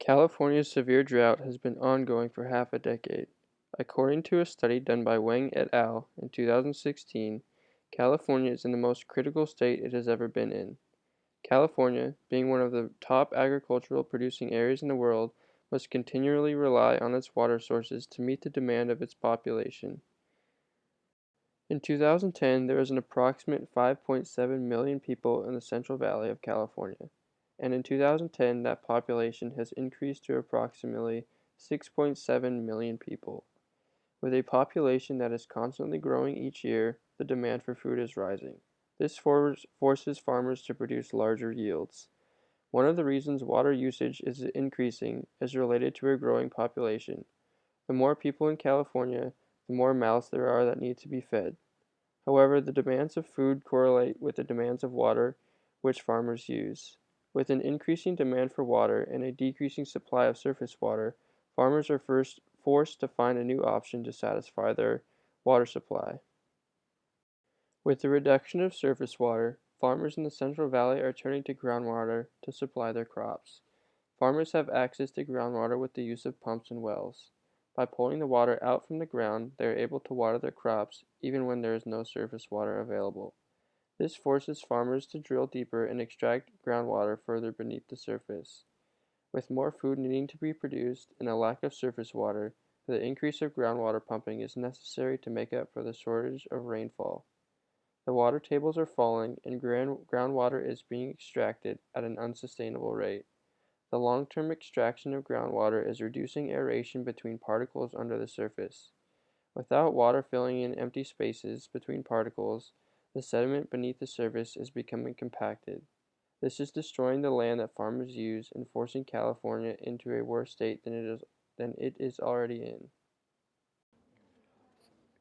California's severe drought has been ongoing for half a decade. According to a study done by Wang et al. In 2016, California is in the most critical state it has ever been in. California, being one of the top agricultural producing areas in the world, must continually rely on its water sources to meet the demand of its population. In 2010, there was an approximate 5.7 million people in the Central Valley of California, and in 2010 that population has increased to approximately 6.7 million people. With a population that is constantly growing each year, the demand for food is rising. This forces farmers to produce larger yields. One of the reasons water usage is increasing is related to a growing population. The more people in California, the more mouths there are that need to be fed. However, the demands of food correlate with the demands of water which farmers use. With an increasing demand for water and a decreasing supply of surface water, farmers are first forced to find a new option to satisfy their water supply. With the reduction of surface water, farmers in the Central Valley are turning to groundwater to supply their crops. Farmers have access to groundwater with the use of pumps and wells. By pulling the water out from the ground, they are able to water their crops even when there is no surface water available. This forces farmers to drill deeper and extract groundwater further beneath the surface. With more food needing to be produced and a lack of surface water, the increase of groundwater pumping is necessary to make up for the shortage of rainfall. The water tables are falling and groundwater is being extracted at an unsustainable rate. The long-term extraction of groundwater is reducing aeration between particles under the surface. Without water filling in empty spaces between particles, the sediment beneath the surface is becoming compacted. This is destroying the land that farmers use and forcing California into a worse state than it is already in.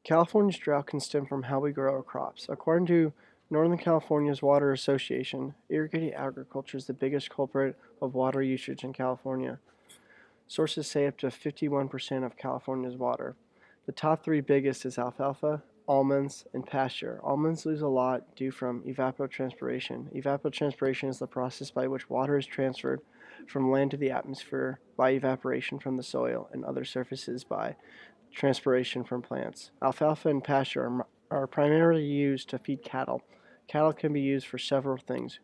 California's drought can stem from how we grow our crops. According to Northern California's Water Association, irrigated agriculture is the biggest culprit of water usage in California. Sources say up to 51% of California's water. The top three biggest is alfalfa, almonds, and pasture. Almonds lose a lot due from evapotranspiration. Evapotranspiration is the process by which water is transferred from land to the atmosphere by evaporation from the soil and other surfaces by transpiration from plants. Alfalfa and pasture are primarily used to feed cattle. Cattle can be used for several things.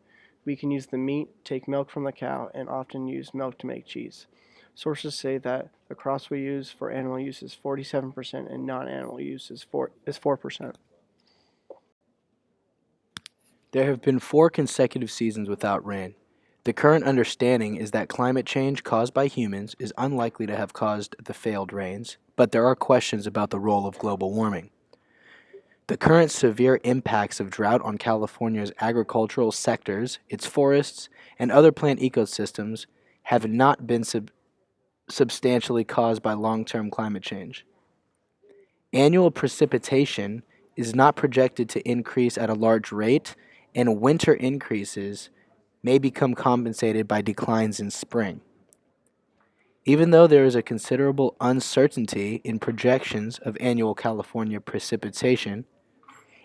We can use the meat, take milk from the cow, and often use milk to make cheese. Sources say that the crops we use for animal use is 47% and non-animal use is 4%. There have been 4 consecutive seasons without rain. The current understanding is that climate change caused by humans is unlikely to have caused the failed rains, but there are questions about the role of global warming. The current severe impacts of drought on California's agricultural sectors, its forests, and other plant ecosystems have not been substantially caused by long-term climate change. Annual precipitation is not projected to increase at a large rate, and winter increases may become compensated by declines in spring. Even though there is a considerable uncertainty in projections of annual California precipitation,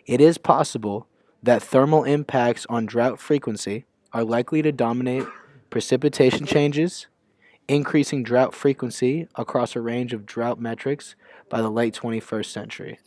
it is possible that thermal impacts on drought frequency are likely to dominate precipitation changes, increasing drought frequency across a range of drought metrics by the late 21st century.